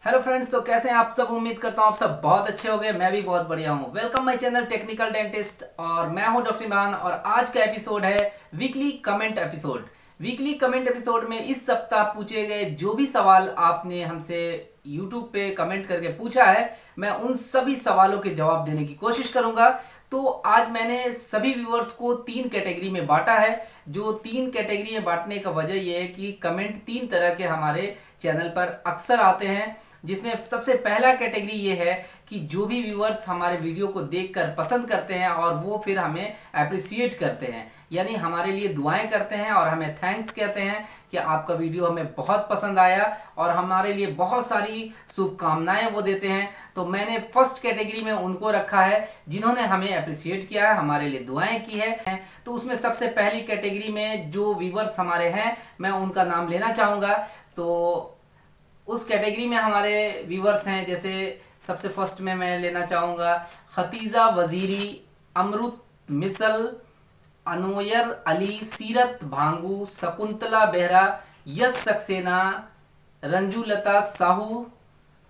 Hello friends, तो कैसे हैं आप सब। उम्मीद करता हूँ आप सब बहुत अच्छे हो गए। मैं भी बहुत बढ़िया हूँ। Welcome my channel technical dentist और मैं हूँ डॉक्टर इमरान। और आज का एपिसोड है weekly comment episode. Weekly comment episode में इस सप्ताह पूछे गए जो भी सवाल आपने हमसे यूट्यूब पे कमेंट करके पूछा है, मैं उन सभी सवालों के जवाब देने की कोशिश करूंगा। तो आज मैंने सभी व्यूअर्स को 3 कैटेगरी में बांटा है। जो 3 कैटेगरी में बांटने का वजह यह है कि कमेंट 3 तरह के हमारे चैनल पर अक्सर आते हैं, जिसमें सबसे पहला कैटेगरी ये है कि जो भी व्यूअर्स हमारे वीडियो को देखकर पसंद करते हैं और वो फिर हमें अप्रिसिएट करते हैं, यानी हमारे लिए दुआएं करते हैं और हमें थैंक्स कहते हैं कि आपका वीडियो हमें बहुत पसंद आया और हमारे लिए बहुत सारी शुभकामनाएं वो देते हैं। तो मैंने फर्स्ट कैटेगरी में उनको रखा है जिन्होंने हमें अप्रिसिएट किया है, हमारे लिए दुआएं की है। तो उसमें सबसे पहली कैटेगरी में जो व्यूअर्स हमारे हैं, मैं उनका नाम लेना चाहूँगा। तो उस कैटेगरी में हमारे व्यूवर्स हैं, जैसे सबसे फर्स्ट में मैं लेना चाहूँगा खतीजा वजीरी, अमरुत मिसल, अनोयर अली, सीरत भांगू, शकुंतला बेहरा, यश सक्सेना, रंजूलता साहू,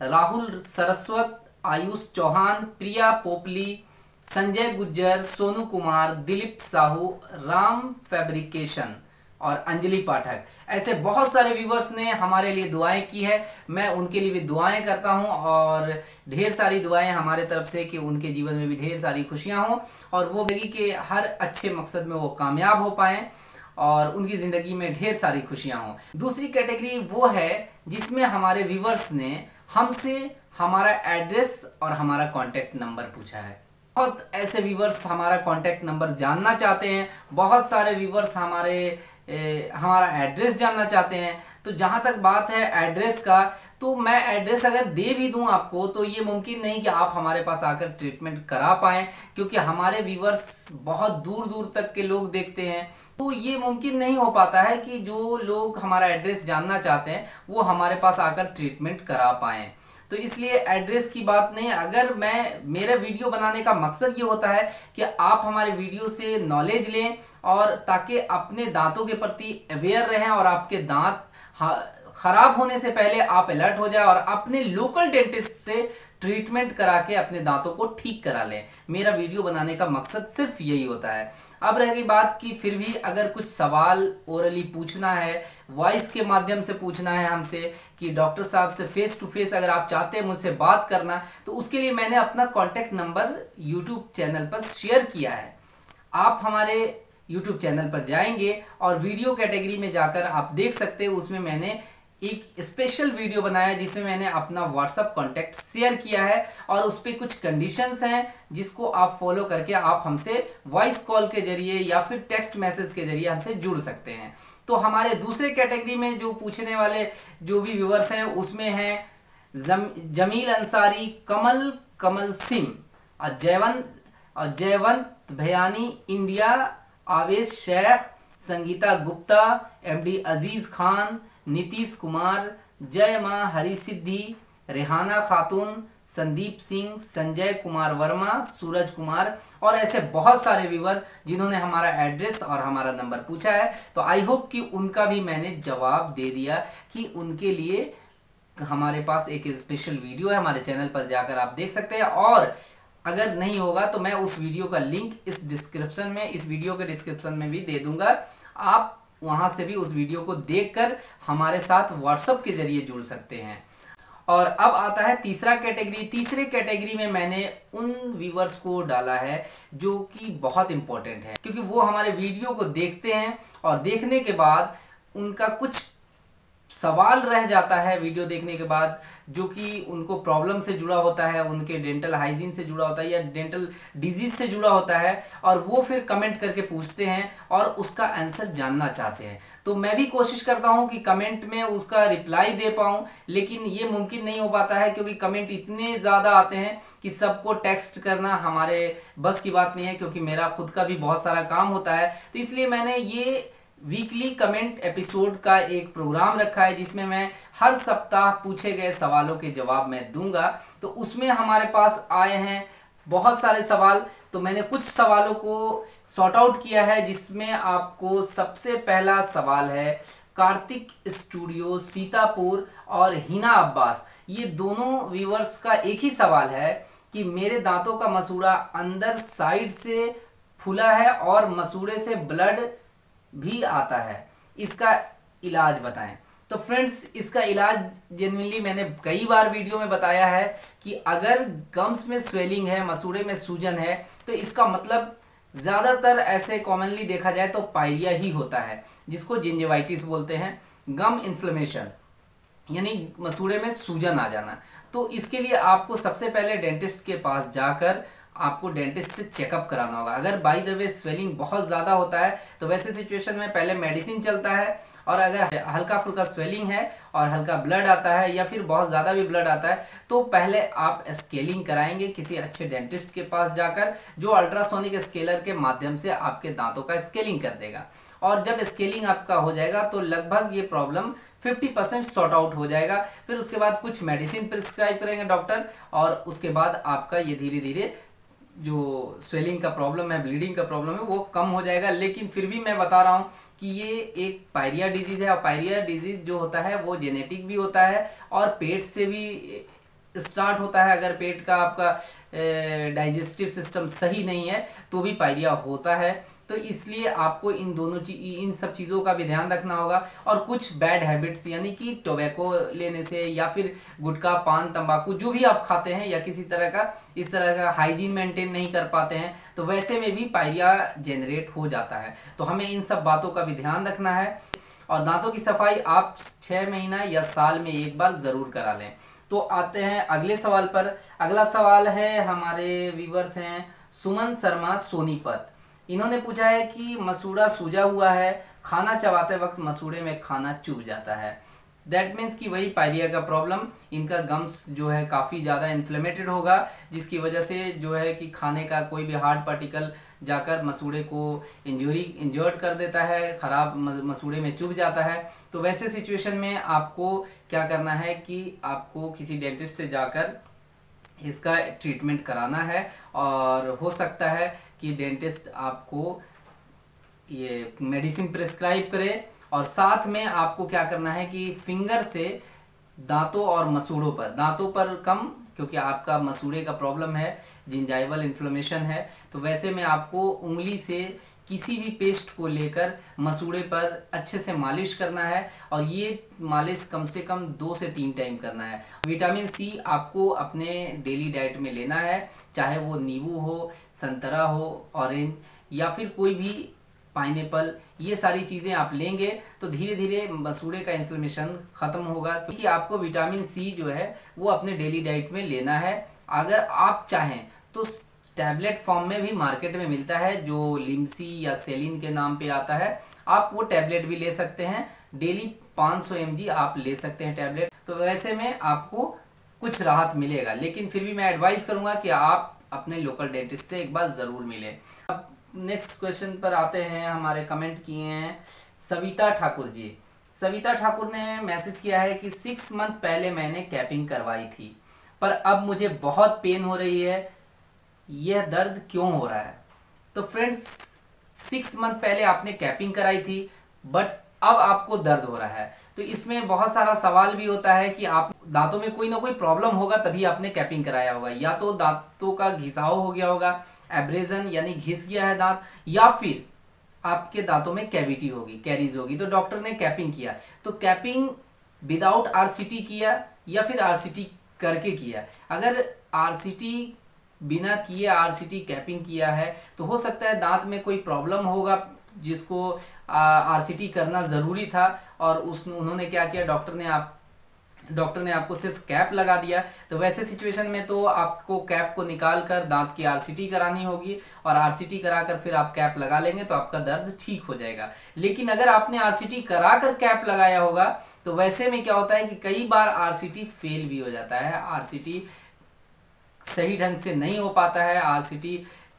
राहुल सरस्वत, आयुष चौहान, प्रिया पोपली, संजय गुज्जर, सोनू कुमार, दिलीप साहू, राम फैब्रिकेशन और अंजलि पाठक। ऐसे बहुत सारे व्यूवर्स ने हमारे लिए दुआएं की है। मैं उनके लिए भी दुआएं करता हूं और ढेर सारी दुआएं हमारे तरफ से कि उनके जीवन में भी ढेर सारी खुशियां हों और वो जिंदगी के हर अच्छे मकसद में वो कामयाब हो पाएं और उनकी ज़िंदगी में ढेर सारी खुशियां हों। दूसरी कैटेगरी वो है जिसमें हमारे व्यूवर्स ने हमसे हमारा एड्रेस और हमारा कॉन्टैक्ट नंबर पूछा है। बहुत ऐसे व्यूवर्स हमारा कॉन्टैक्ट नंबर जानना चाहते हैं, बहुत सारे व्यूवर्स हमारा एड्रेस जानना चाहते हैं। तो जहाँ तक बात है एड्रेस का, तो मैं एड्रेस अगर दे भी दूं आपको तो ये मुमकिन नहीं कि आप हमारे पास आकर ट्रीटमेंट करा पाएँ, क्योंकि हमारे व्यूवर्स बहुत दूर दूर तक के लोग देखते हैं। तो ये मुमकिन नहीं हो पाता है कि जो लोग हमारा एड्रेस जानना चाहते हैं वो हमारे पास आकर ट्रीटमेंट करा पाएँ। तो इसलिए एड्रेस की बात नहीं। अगर मेरा वीडियो बनाने का मकसद ये होता है कि आप हमारे वीडियो से नॉलेज लें और ताकि अपने दांतों के प्रति अवेयर रहें और आपके दांत खराब होने से पहले आप अलर्ट हो जाए और अपने लोकल डेंटिस्ट से ट्रीटमेंट करा के अपने दांतों को ठीक करा लें। मेरा वीडियो बनाने का मकसद सिर्फ यही होता है। अब रह गई बात कि फिर भी अगर कुछ सवाल ओरली पूछना है, वॉइस के माध्यम से पूछना है हमसे कि डॉक्टर साहब से फेस टू फेस अगर आप चाहते हैं मुझसे बात करना, तो उसके लिए मैंने अपना कॉन्टैक्ट नंबर यूट्यूब चैनल पर शेयर किया है। आप हमारे यूट्यूब चैनल पर जाएंगे और वीडियो कैटेगरी में जाकर आप देख सकते हैं, उसमें मैंने एक स्पेशल वीडियो बनाया जिसमें मैंने अपना व्हाट्सएप कॉन्टैक्ट शेयर किया है और उस पर कुछ कंडीशंस हैं जिसको आप फॉलो करके आप हमसे वॉइस कॉल के जरिए या फिर टेक्स्ट मैसेज के जरिए हमसे जुड़ सकते हैं। तो हमारे दूसरे कैटेगरी में जो पूछने वाले जो भी व्यूवर्स हैं उसमें हैं जमील अंसारी, कमल सिंह और जयवंत भयानी इंडिया, आवेश शेख, संगीता गुप्ता, एमडी अजीज खान, नीतीश कुमार, जय मां हरी सिद्धि, रेहाना खातून, संदीप सिंह, संजय कुमार वर्मा, सूरज कुमार और ऐसे बहुत सारे व्यूवर जिन्होंने हमारा एड्रेस और हमारा नंबर पूछा है। तो आई होप कि उनका भी मैंने जवाब दे दिया कि उनके लिए हमारे पास एक स्पेशल वीडियो है, हमारे चैनल पर जाकर आप देख सकते हैं। और अगर नहीं होगा तो मैं उस वीडियो का लिंक इस वीडियो के डिस्क्रिप्शन में भी दे दूंगा। आप वहां से भी उस वीडियो को देखकर हमारे साथ व्हाट्सएप के जरिए जुड़ सकते हैं। और अब आता है तीसरा कैटेगरी। तीसरे कैटेगरी में मैंने उन व्यूवर्स को डाला है जो कि बहुत इंपॉर्टेंट है, क्योंकि वो हमारे वीडियो को देखते हैं और देखने के बाद उनका कुछ सवाल रह जाता है वीडियो देखने के बाद, जो कि उनको प्रॉब्लम से जुड़ा होता है, उनके डेंटल हाइजीन से जुड़ा होता है या डेंटल डिजीज से जुड़ा होता है, और वो फिर कमेंट करके पूछते हैं और उसका आंसर जानना चाहते हैं। तो मैं भी कोशिश करता हूं कि कमेंट में उसका रिप्लाई दे पाऊं, लेकिन ये मुमकिन नहीं हो पाता है क्योंकि कमेंट इतने ज़्यादा आते हैं कि सबको टेक्स्ट करना हमारे बस की बात नहीं है, क्योंकि मेरा खुद का भी बहुत सारा काम होता है। तो इसलिए मैंने ये वीकली कमेंट एपिसोड का एक प्रोग्राम रखा है जिसमें मैं हर सप्ताह पूछे गए सवालों के जवाब मैं दूंगा। तो उसमें हमारे पास आए हैं बहुत सारे सवाल, तो मैंने कुछ सवालों को सॉर्ट आउट किया है, जिसमें आपको सबसे पहला सवाल है कार्तिक स्टूडियो सीतापुर और हिना अब्बास। ये दोनों व्यूअर्स का एक ही सवाल है कि मेरे दांतों का मसूड़ा अंदर साइड से फूला है और मसूड़े से ब्लड भी आता है, इसका इलाज बताएं। तो फ्रेंड्स, इसका इलाज जेन्युइनली मैंने कई बार वीडियो में बताया है कि अगर गम्स में स्वेलिंग है, मसूड़े में सूजन है, तो इसका मतलब ज़्यादातर ऐसे कॉमनली देखा जाए तो पायरिया ही होता है, जिसको जिंजिवाइटिस बोलते हैं, गम इन्फ्लेमेशन यानी मसूड़े में सूजन आ जाना। तो इसके लिए आपको सबसे पहले डेंटिस्ट के पास जाकर आपको डेंटिस्ट से चेकअप कराना होगा। अगर बाय द वे स्वेलिंग बहुत ज़्यादा होता है तो वैसे सिचुएशन में पहले मेडिसिन चलता है, और अगर हल्का फुल्का स्वेलिंग है और हल्का ब्लड आता है या फिर बहुत ज़्यादा भी ब्लड आता है तो पहले आप स्केलिंग कराएंगे किसी अच्छे डेंटिस्ट के पास जाकर, जो अल्ट्रासोनिक स्केलर के माध्यम से आपके दांतों का स्केलिंग कर देगा। और जब स्केलिंग आपका हो जाएगा तो लगभग ये प्रॉब्लम 50% सॉर्ट आउट हो जाएगा। फिर उसके बाद कुछ मेडिसिन प्रिस्क्राइब करेंगे डॉक्टर, और उसके बाद आपका ये धीरे धीरे जो स्वेलिंग का प्रॉब्लम है, ब्लीडिंग का प्रॉब्लम है, वो कम हो जाएगा। लेकिन फिर भी मैं बता रहा हूँ कि ये एक पायरिया डिजीज है, और पायरिया डिजीज जो होता है वो जेनेटिक भी होता है और पेट से भी स्टार्ट होता है। अगर पेट का आपका डाइजेस्टिव सिस्टम सही नहीं है तो भी पायरिया होता है। तो इसलिए आपको इन सब चीज़ों का भी ध्यान रखना होगा। और कुछ बैड हैबिट्स यानी कि टोबैको लेने से या फिर गुटखा, पान, तंबाकू जो भी आप खाते हैं या किसी तरह का इस तरह का हाइजीन मेंटेन नहीं कर पाते हैं तो वैसे में भी पायरिया जनरेट हो जाता है। तो हमें इन सब बातों का भी ध्यान रखना है। और दांतों की सफाई आप 6 महीना या साल में एक बार ज़रूर करा लें। तो आते हैं अगले सवाल पर। अगला सवाल है, हमारे व्यूवर्स हैं सुमन शर्मा सोनीपत। इन्होंने पूछा है कि मसूड़ा सूजा हुआ है, खाना चबाते वक्त मसूड़े में खाना चुभ जाता है। दैट मीन्स कि वही पायरिया का प्रॉब्लम, इनका गम्स जो है काफ़ी ज़्यादा इन्फ्लेमेटेड होगा, जिसकी वजह से जो है कि खाने का कोई भी हार्ड पार्टिकल जाकर मसूड़े को इंजर्ड कर देता है, ख़राब मसूड़े में चुभ जाता है। तो वैसे सिचुएशन में आपको क्या करना है कि आपको किसी डेंटिस्ट से जाकर इसका ट्रीटमेंट कराना है। और हो सकता है कि डेंटिस्ट आपको ये मेडिसिन प्रिस्क्राइब करे, और साथ में आपको क्या करना है कि फिंगर से दांतों और मसूड़ों पर, दांतों पर कम क्योंकि आपका मसूड़े का प्रॉब्लम है, जिंजाइवल इन्फ्लेमेशन है, तो वैसे में आपको उंगली से किसी भी पेस्ट को लेकर मसूड़े पर अच्छे से मालिश करना है। और ये मालिश कम से कम 2 से 3 टाइम करना है। विटामिन सी आपको अपने डेली डाइट में लेना है, चाहे वो नींबू हो, संतरा हो, ऑरेंज या फिर कोई भी पाइनएप्पल, ये सारी चीज़ें आप लेंगे तो धीरे धीरे मसूड़े का इन्फ्लेमेशन ख़त्म होगा। क्योंकि आपको विटामिन सी जो है वो अपने डेली डाइट में लेना है। अगर आप चाहें तो टैबलेट फॉर्म में भी मार्केट में मिलता है, जो लिम्सी या सेलिन के नाम पे आता है, आप वो टैबलेट भी ले सकते हैं। डेली 500 mg आप ले सकते हैं टैबलेट। तो वैसे में आपको कुछ राहत मिलेगा, लेकिन फिर भी मैं एडवाइस करूँगा कि आप अपने लोकल डेंटिस्ट से एक बार ज़रूर मिलें। अब नेक्स्ट क्वेश्चन पर आते हैं। हमारे कमेंट किए हैं सविता ठाकुर जी। सविता ठाकुर ने मैसेज किया है कि 6 मंथ पहले मैंने कैपिंग करवाई थी, पर अब मुझे बहुत पेन हो रही है, यह दर्द क्यों हो रहा है? तो फ्रेंड्स, 6 मंथ पहले आपने कैपिंग कराई थी बट अब आपको दर्द हो रहा है, तो इसमें बहुत सारा सवाल भी होता है कि आप दांतों में कोई ना कोई प्रॉब्लम होगा तभी आपने कैपिंग कराया होगा। या तो दांतों का घिसाव हो गया होगा, एब्रेजन यानी घिस गया है दांत, या फिर आपके दांतों में कैविटी होगी, कैरीज होगी, तो डॉक्टर ने कैपिंग किया। तो कैपिंग विदाउट आरसीटी किया या फिर आरसीटी करके किया। अगर आरसीटी बिना किए आरसीटी कैपिंग किया है तो हो सकता है दांत में कोई प्रॉब्लम होगा जिसको आरसीटी करना ज़रूरी था, और उन्होंने क्या किया, डॉक्टर ने आपको सिर्फ कैप लगा दिया। तो वैसे सिचुएशन में तो आपको कैप को निकाल कर दांत की आरसीटी करानी होगी, और आरसीटी कराकर फिर आप कैप लगा लेंगे तो आपका दर्द ठीक हो जाएगा। लेकिन अगर आपने आरसीटी कराकर कैप लगाया होगा तो वैसे में क्या होता है कि कई बार आरसीटी फेल भी हो जाता है, आरसीटी सही ढंग से नहीं हो पाता है, आरसीटी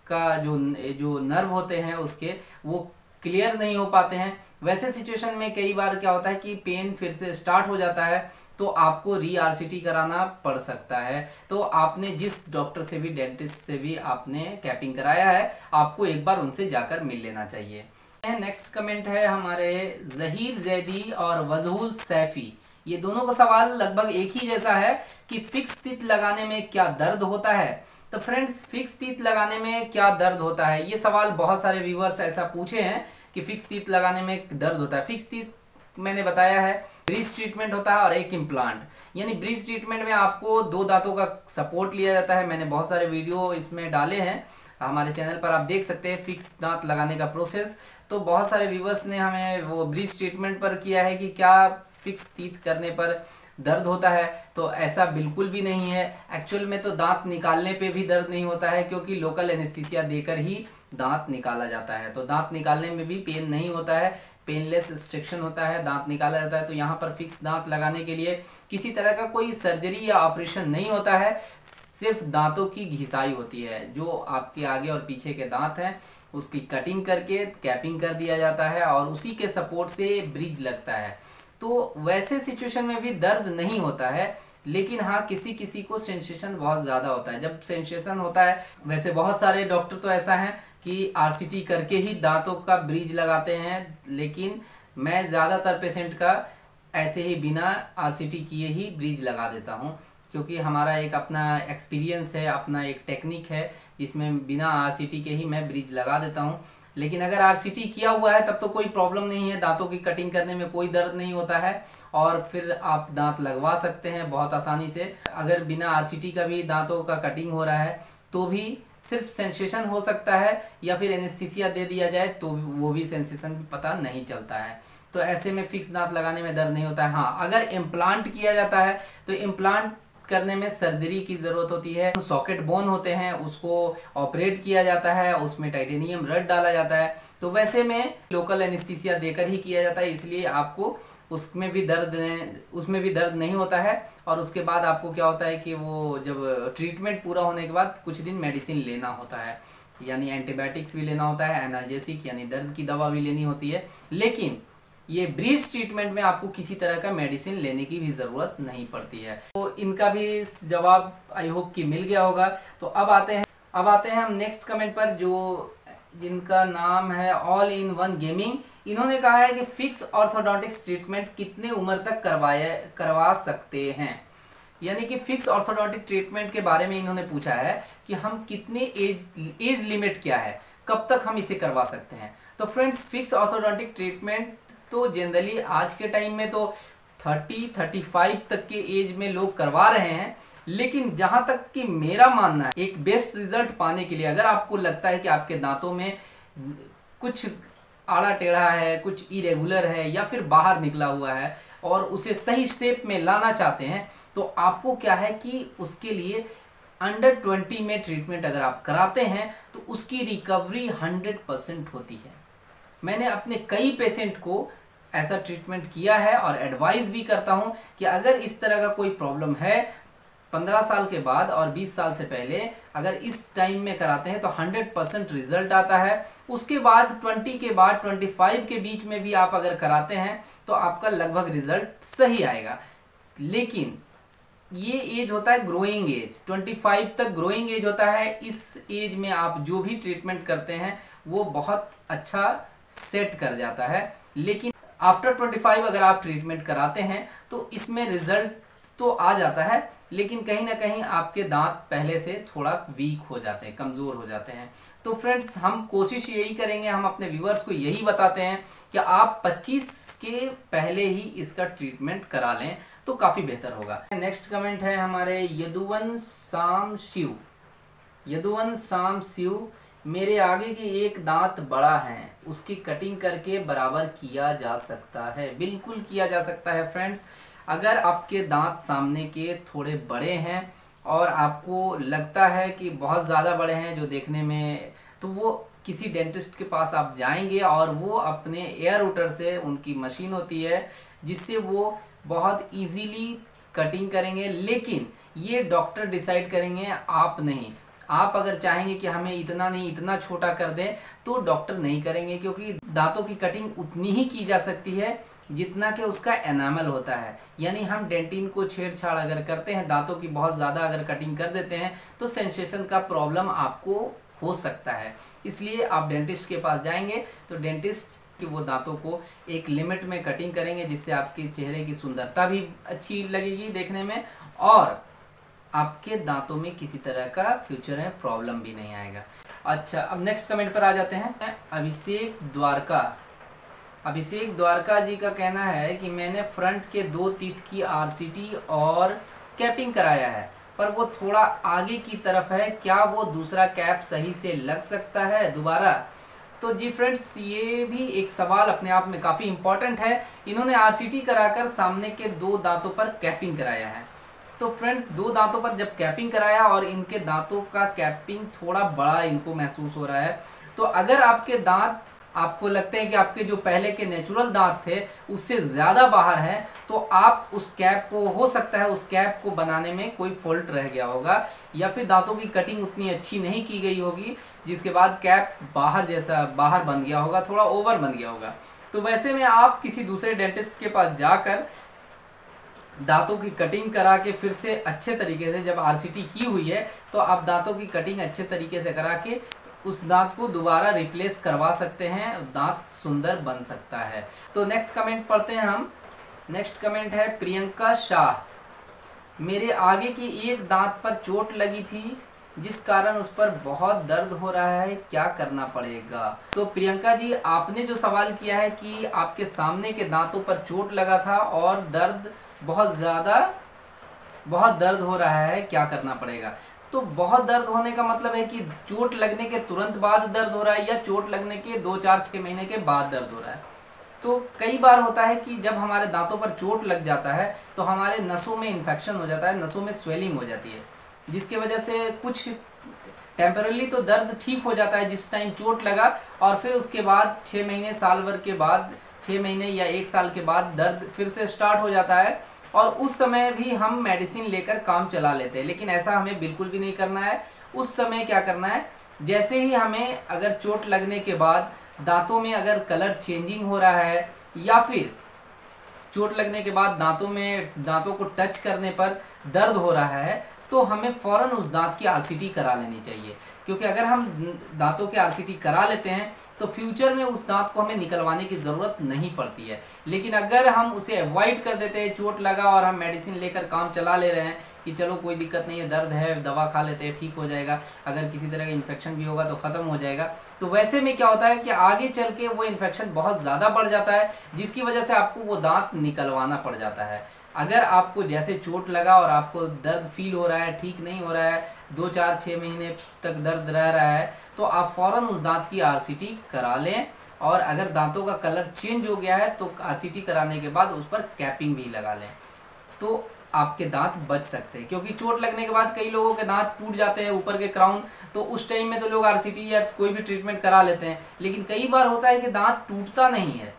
का जो नर्व होते हैं उसके वो क्लियर नहीं हो पाते हैं। वैसे सिचुएशन में कई बार क्या होता है कि पेन फिर से स्टार्ट हो जाता है, तो आपको री आरसीटी कराना पड़ सकता है। तो आपने जिस डॉक्टर से भी, डेंटिस्ट से भी आपने कैपिंग कराया है, आपको एक बार उनसे जाकर मिल लेना चाहिए। नेक्स्ट कमेंट है हमारे जहीर जैदी और वजहुल सैफी। ये दोनों का सवाल लगभग एक ही जैसा है कि फिक्स टीथ लगाने में क्या दर्द होता है। तो फ्रेंड्स, फिक्स टीथ लगाने में क्या दर्द होता है, ये सवाल बहुत सारे व्यूअर्स ऐसा पूछे हैं कि फिक्स टीथ लगाने में दर्द होता है। फिक्स टीथ मैंने बताया है ब्रिज ट्रीटमेंट होता है और एक इम्प्लांट। यानी ब्रिज ट्रीटमेंट में आपको 2 दांतों का सपोर्ट लिया जाता है। मैंने बहुत सारे वीडियो इसमें डाले हैं हमारे चैनल पर, आप देख सकते हैं फिक्स दांत लगाने का प्रोसेस। तो बहुत सारे व्यूवर्स ने हमें वो ब्रिज ट्रीटमेंट पर किया है कि क्या फिक्स टीथ करने पर दर्द होता है। तो ऐसा बिल्कुल भी नहीं है। एक्चुअल में तो दांत निकालने पे भी दर्द नहीं होता है, क्योंकि लोकल एनेस्थीसिया देकर ही दांत निकाला जाता है। तो दांत निकालने में भी पेन नहीं होता है, पेनलेस एक्सट्रैक्शन होता है, दांत निकाला जाता है। तो यहाँ पर फिक्स दांत लगाने के लिए किसी तरह का कोई सर्जरी या ऑपरेशन नहीं होता है, सिर्फ दांतों की घिसाई होती है। जो आपके आगे और पीछे के दांत हैं उसकी कटिंग करके कैपिंग कर दिया जाता है और उसी के सपोर्ट से ब्रिज लगता है। तो वैसे सिचुएशन में भी दर्द नहीं होता है, लेकिन हाँ किसी किसी को सेंसेशन बहुत ज़्यादा होता है। जब सेंसेशन होता है, वैसे बहुत सारे डॉक्टर तो ऐसा है कि आरसीटी करके ही दांतों का ब्रिज लगाते हैं, लेकिन मैं ज़्यादातर पेशेंट का ऐसे ही बिना आरसीटी किए ही ब्रिज लगा देता हूँ, क्योंकि हमारा एक अपना एक्सपीरियंस है, अपना एक टेक्निक है जिसमें बिना आरसीटी के ही मैं ब्रिज लगा देता हूँ। लेकिन अगर आरसीटी किया हुआ है तब तो कोई प्रॉब्लम नहीं है, दांतों की कटिंग करने में कोई दर्द नहीं होता है और फिर आप दांत लगवा सकते हैं बहुत आसानी से। अगर बिना आरसीटी का भी दांतों का कटिंग हो रहा है तो भी सिर्फ सेंसेशन हो सकता है, या फिर एनेस्थीसिया दे दिया जाए तो वो भी सेंसेशन भी पता नहीं चलता है। तो ऐसे में फिक्स दांत लगाने में दर्द नहीं होता है। हाँ, अगर इम्प्लांट किया जाता है तो इम्प्लांट करने में सर्जरी की ज़रूरत होती है। सॉकेट बोन होते हैं, उसको ऑपरेट किया जाता है, उसमें टाइटेनियम रड डाला जाता है। तो वैसे में लोकल एनेस्थीसिया देकर ही किया जाता है, इसलिए आपको उसमें भी दर्द नहीं होता है। और उसके बाद आपको क्या होता है कि वो जब ट्रीटमेंट पूरा होने के बाद कुछ दिन मेडिसिन लेना होता है, यानी एंटीबायोटिक्स भी लेना होता है, एनाल्जेसिक यानी दर्द की दवा भी लेनी होती है। लेकिन ये ब्रिज ट्रीटमेंट में आपको किसी तरह का मेडिसिन लेने की भी ज़रूरत नहीं पड़ती है। तो इनका भी जवाब आई होप कि मिल गया होगा। तो अब आते हैं हम नेक्स्ट कमेंट पर, जो जिनका नाम है ऑल इन वन गेमिंग। इन्होंने कहा है कि फिक्स ऑर्थोडोंटिक्स ट्रीटमेंट कितने उम्र तक करवा सकते हैं। यानी कि फिक्स ऑर्थोडोंटिक ट्रीटमेंट के बारे में इन्होंने पूछा है कि हम कितने एज लिमिट क्या है, कब तक हम इसे करवा सकते हैं। तो फ्रेंड्स, फिक्स ऑर्थोडोंटिक ट्रीटमेंट तो जनरली आज के टाइम में तो 30-35 तक के एज में लोग करवा रहे हैं। लेकिन जहां तक कि मेरा मानना है, एक बेस्ट रिजल्ट पाने के लिए अगर आपको लगता है कि आपके दांतों में कुछ आड़ा टेढ़ा है, कुछ इरेगुलर है या फिर बाहर निकला हुआ है और उसे सही शेप में लाना चाहते हैं, तो आपको क्या है कि उसके लिए अंडर 20 में ट्रीटमेंट अगर आप कराते हैं तो उसकी रिकवरी 100% होती है। मैंने अपने कई पेशेंट को ऐसा ट्रीटमेंट किया है और एडवाइस भी करता हूं कि अगर इस तरह का कोई प्रॉब्लम है 15 साल के बाद और 20 साल से पहले अगर इस टाइम में कराते हैं तो 100% रिजल्ट आता है। उसके बाद 20 के बाद 25 के बीच में भी आप अगर कराते हैं तो आपका लगभग रिजल्ट सही आएगा। लेकिन ये एज होता है ग्रोइंग एज, 25 तक ग्रोइंग एज होता है। इस एज में आप जो भी ट्रीटमेंट करते हैं वो बहुत अच्छा सेट कर जाता है। लेकिन आफ्टर 25 अगर आप ट्रीटमेंट कराते हैं तो इसमें रिजल्ट तो आ जाता है, लेकिन कहीं ना कहीं आपके दांत पहले से थोड़ा वीक हो जाते हैं, कमज़ोर हो जाते हैं। तो फ्रेंड्स, हम कोशिश यही करेंगे, हम अपने व्यूअर्स को यही बताते हैं कि आप 25 के पहले ही इसका ट्रीटमेंट करा लें तो काफ़ी बेहतर होगा। नेक्स्ट कमेंट है हमारे यदुवन शाम शिव। मेरे आगे के एक दांत बड़ा है, उसकी कटिंग करके बराबर किया जा सकता है। बिल्कुल किया जा सकता है फ्रेंड्स। अगर आपके दांत सामने के थोड़े बड़े हैं और आपको लगता है कि बहुत ज़्यादा बड़े हैं जो देखने में, तो वो किसी डेंटिस्ट के पास आप जाएंगे और वो अपने एयर रूटर से, उनकी मशीन होती है जिससे वो बहुत इजीली कटिंग करेंगे। लेकिन ये डॉक्टर डिसाइड करेंगे, आप नहीं। आप अगर चाहेंगे कि हमें इतना नहीं इतना छोटा कर दें तो डॉक्टर नहीं करेंगे, क्योंकि दांतों की कटिंग उतनी ही की जा सकती है जितना कि उसका एनामल होता है। यानी हम डेंटिन को छेड़छाड़ अगर करते हैं, दांतों की बहुत ज़्यादा अगर कटिंग कर देते हैं तो सेंसेशन का प्रॉब्लम आपको हो सकता है। इसलिए आप डेंटिस्ट के पास जाएंगे तो डेंटिस्ट कि वो दांतों को एक लिमिट में कटिंग करेंगे, जिससे आपके चेहरे की सुंदरता भी अच्छी लगेगी देखने में, और आपके दांतों में किसी तरह का फ्यूचर में प्रॉब्लम भी नहीं आएगा। अच्छा, अब नेक्स्ट कमेंट पर आ जाते हैं। अभिषेक द्वारका जी का कहना है कि मैंने फ्रंट के 2 टीथ की आरसीटी और कैपिंग कराया है, पर वो थोड़ा आगे की तरफ है, क्या वो दूसरा कैप सही से लग सकता है दोबारा? तो जी फ्रेंड्स, ये भी एक सवाल अपने आप में काफ़ी इम्पोर्टेंट है। इन्होंने आरसीटी कराकर सामने के 2 दांतों पर कैपिंग कराया है। तो फ्रेंड्स, 2 दांतों पर जब कैपिंग कराया और इनके दांतों का कैपिंग थोड़ा बड़ा इनको महसूस हो रहा है, तो अगर आपके दांत आपको लगते हैं कि आपके जो पहले के नेचुरल दांत थे उससे ज़्यादा बाहर हैं, तो आप उस कैप को, हो सकता है उस कैप को बनाने में कोई फॉल्ट रह गया होगा, या फिर दांतों की कटिंग उतनी अच्छी नहीं की गई होगी, जिसके बाद कैप बाहर बन गया होगा, थोड़ा ओवर बन गया होगा। तो वैसे में आप किसी दूसरे डेंटिस्ट के पास जाकर दांतों की कटिंग करा के फिर से अच्छे तरीके से, जब आरसीटी की हुई है तो आप दांतों की कटिंग अच्छे तरीके से करा के उस दांत को दोबारा रिप्लेस करवा सकते हैं, दांत सुंदर बन सकता है। तो नेक्स्ट कमेंट पढ़ते हैं हम। नेक्स्ट कमेंट है प्रियंका शाह। मेरे आगे की एक दांत पर चोट लगी थी, जिस कारण उस पर बहुत दर्द हो रहा है, क्या करना पड़ेगा? तो प्रियंका जी, आपने जो सवाल किया है कि आपके सामने के दांतों पर चोट लगा था और बहुत दर्द हो रहा है, क्या करना पड़ेगा? तो बहुत दर्द होने का मतलब है कि चोट लगने के तुरंत बाद दर्द हो रहा है, या चोट लगने के 2, 4, 6 महीने के बाद दर्द हो रहा है। तो कई बार होता है कि जब हमारे दांतों पर चोट लग जाता है तो हमारे नसों में इन्फेक्शन हो जाता है, नसों में स्वेलिंग हो जाती है, जिसकी वजह से कुछ टेम्पररी तो दर्द ठीक हो जाता है जिस टाइम चोट लगा, और फिर उसके बाद 6 महीने, साल भर के बाद, 6 महीने या 1 साल के बाद दर्द फिर से स्टार्ट हो जाता है, और उस समय भी हम मेडिसिन लेकर काम चला लेते हैं। लेकिन ऐसा हमें बिल्कुल भी नहीं करना है। उस समय क्या करना है, जैसे ही हमें अगर चोट लगने के बाद दांतों में अगर कलर चेंजिंग हो रहा है, या फिर चोट लगने के बाद दांतों को टच करने पर दर्द हो रहा है, तो हमें फ़ौरन उस दांत की आरसीटी करा लेनी चाहिए। क्योंकि अगर हम दांतों की आरसीटी करा लेते हैं तो फ्यूचर में उस दांत को हमें निकलवाने की ज़रूरत नहीं पड़ती है। लेकिन अगर हम उसे अवॉइड कर देते हैं, चोट लगा और हम मेडिसिन लेकर काम चला ले रहे हैं कि चलो कोई दिक्कत नहीं है, दर्द है, दवा खा लेते हैं, ठीक हो जाएगा, अगर किसी तरह का इन्फेक्शन भी होगा तो ख़त्म हो जाएगा, तो वैसे में क्या होता है कि आगे चल के वो इन्फेक्शन बहुत ज़्यादा बढ़ जाता है, जिसकी वजह से आपको वो दांत निकलवाना पड़ जाता है। अगर आपको जैसे चोट लगा और आपको दर्द फील हो रहा है, ठीक नहीं हो रहा है, 2, 4, 6 महीने तक दर्द रह रहा है, तो आप फ़ौरन उस दांत की आरसीटी करा लें। और अगर दांतों का कलर चेंज हो गया है तो आरसीटी कराने के बाद उस पर कैपिंग भी लगा लें, तो आपके दांत बच सकते हैं। क्योंकि चोट लगने के बाद कई लोगों के दांत टूट जाते हैं, ऊपर के क्राउन, तो उस टाइम में तो लोग आरसीटी या कोई भी ट्रीटमेंट करा लेते हैं। लेकिन कई बार होता है कि दांत टूटता नहीं है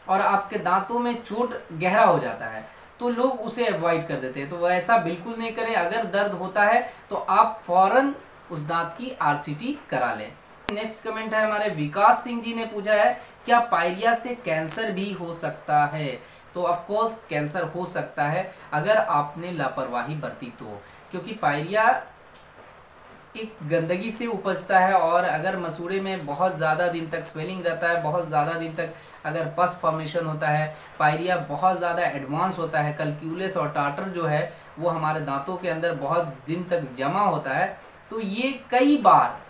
और आपके दांतों में चोट गहरा हो जाता है, तो लोग उसे अवॉइड कर देते हैं। तो ऐसा बिल्कुल नहीं करें। अगर दर्द होता है तो आप फौरन उस दांत की आरसीटी करा लें। नेक्स्ट कमेंट है हमारे विकास सिंह जी ने पूछा है, क्या पायरिया से कैंसर भी हो सकता है? तो ऑफ कोर्स कैंसर हो सकता है अगर आपने लापरवाही बरती तो, क्योंकि पायरिया एक गंदगी से उपजता है, और अगर मसूड़े में बहुत ज़्यादा दिन तक स्वेलिंग रहता है, बहुत ज़्यादा दिन तक अगर पस फॉर्मेशन होता है, पायरिया बहुत ज़्यादा एडवांस होता है, कल्क्यूलस और टार्टर जो है वो हमारे दांतों के अंदर बहुत दिन तक जमा होता है, तो ये कई बार,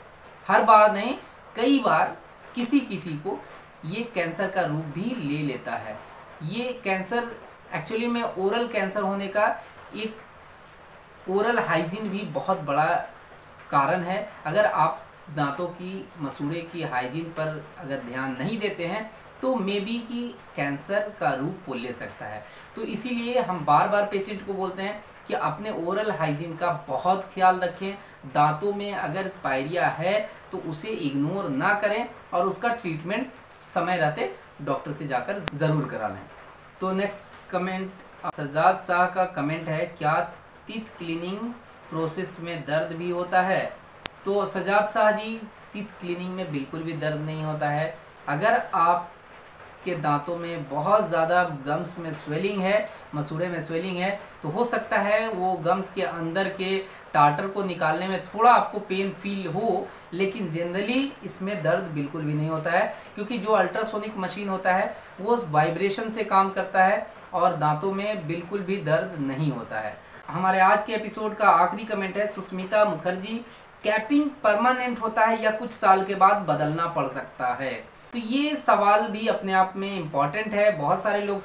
हर बार नहीं, कई बार किसी को ये कैंसर का रूप भी ले लेता है। ये कैंसर एक्चुअली में ओरल कैंसर होने का एक ओरल हाइजीन भी बहुत बड़ा कारण है। अगर आप दांतों की, मसूड़े की हाइजीन पर अगर ध्यान नहीं देते हैं तो मे बी कि कैंसर का रूप वो ले सकता है। तो इसीलिए हम बार बार पेशेंट को बोलते हैं कि अपने ओरल हाइजीन का बहुत ख्याल रखें। दांतों में अगर पायरिया है तो उसे इग्नोर ना करें और उसका ट्रीटमेंट समय रहते डॉक्टर से जाकर ज़रूर करा लें। तो नेक्स्ट कमेंट सज्जाद शाह का कमेंट है, क्या टीथ क्लीनिंग प्रोसेस में दर्द भी होता है? तो सज्जाद शाह जी, टीथ क्लीनिंग में बिल्कुल भी दर्द नहीं होता है। अगर आप आपके दांतों में बहुत ज़्यादा गम्स में स्वेलिंग है, मसूड़े में स्वेलिंग है, तो हो सकता है वो गम्स के अंदर के टार्टर को निकालने में थोड़ा आपको पेन फील हो, लेकिन जनरली इसमें दर्द बिल्कुल भी नहीं होता है, क्योंकि जो अल्ट्रासोनिक मशीन होता है वो वाइब्रेशन से काम करता है और दांतों में बिल्कुल भी दर्द नहीं होता है। हमारे आज के एपिसोड का आखिरी कमेंट है सुस्मिता मुखर्जी, कैपिंग परमानेंट होता है या कुछ साल के बाद बदलना पड़ सकता है? तो ये सवाल भी अपने आप में इम्पॉर्टेंट है। बहुत सारे लोग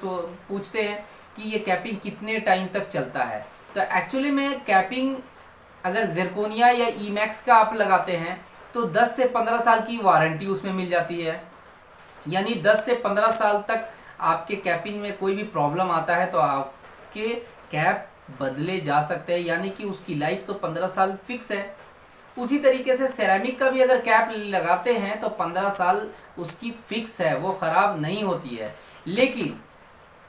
पूछते हैं कि ये कैपिंग कितने टाइम तक चलता है। तो एक्चुअली में कैपिंग अगर जिरकोनिया या ईमैक्स का आप लगाते हैं तो 10 से 15 साल की वारंटी उसमें मिल जाती है, यानी 10 से 15 साल तक आपके कैपिंग में कोई भी प्रॉब्लम आता है तो आपके कैप बदले जा सकते हैं, यानी कि उसकी लाइफ तो 15 साल फिक्स है। उसी तरीके से सेरेमिक का भी अगर कैप लगाते हैं तो 15 साल उसकी फिक्स है, वो ख़राब नहीं होती है। लेकिन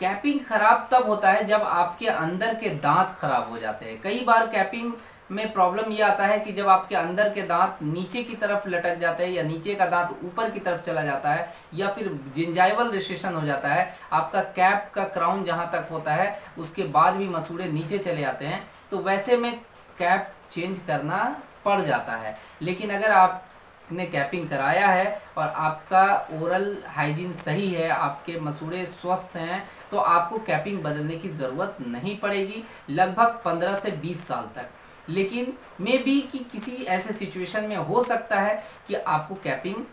कैपिंग ख़राब तब होता है जब आपके अंदर के दांत खराब हो जाते हैं। कई बार कैपिंग में प्रॉब्लम ये आता है कि जब आपके अंदर के दांत नीचे की तरफ लटक जाते हैं या नीचे का दांत ऊपर की तरफ चला जाता है या फिर जिंजाइवल रिसेशन हो जाता है, आपका कैप का क्राउन जहाँ तक होता है उसके बाद भी मसूड़े नीचे चले जाते हैं, तो वैसे में कैप चेंज करना पड़ जाता है। लेकिन अगर आपने कैपिंग कराया है और आपका ओरल हाइजीन सही है, आपके मसूड़े स्वस्थ हैं, तो आपको कैपिंग बदलने की ज़रूरत नहीं पड़ेगी लगभग 15 से 20 साल तक। लेकिन मे बी कि किसी ऐसे सिचुएशन में हो सकता है कि आपको कैपिंग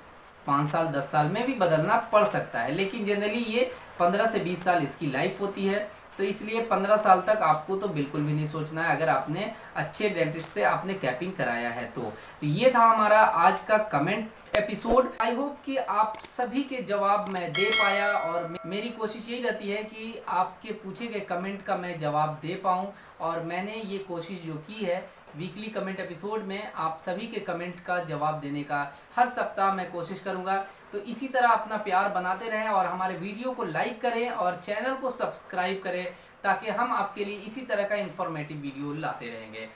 5 साल 10 साल में भी बदलना पड़ सकता है, लेकिन जनरली ये 15 से 20 साल इसकी लाइफ होती है। तो इसलिए 15 साल तक आपको तो बिल्कुल भी नहीं सोचना है अगर आपने अच्छे डेंटिस्ट से आपने कैपिंग कराया है तो ये था हमारा आज का कमेंट एपिसोड। आई होप कि आप सभी के जवाब मैं दे पाया और मेरी कोशिश यही रहती है कि आपके पूछे गए कमेंट का मैं जवाब दे पाऊँ, और मैंने ये कोशिश जो की है वीकली कमेंट एपिसोड में आप सभी के कमेंट का जवाब देने का हर सप्ताह मैं कोशिश करूंगा। तो इसी तरह अपना प्यार बनाते रहें और हमारे वीडियो को लाइक करें और चैनल को सब्सक्राइब करें, ताकि हम आपके लिए इसी तरह का इन्फॉर्मेटिव वीडियो लाते रहेंगे।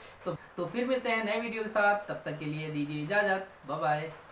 तो फिर मिलते हैं नए वीडियो के साथ, तब तक के लिए दीजिए इजाज़त, बाय बाय।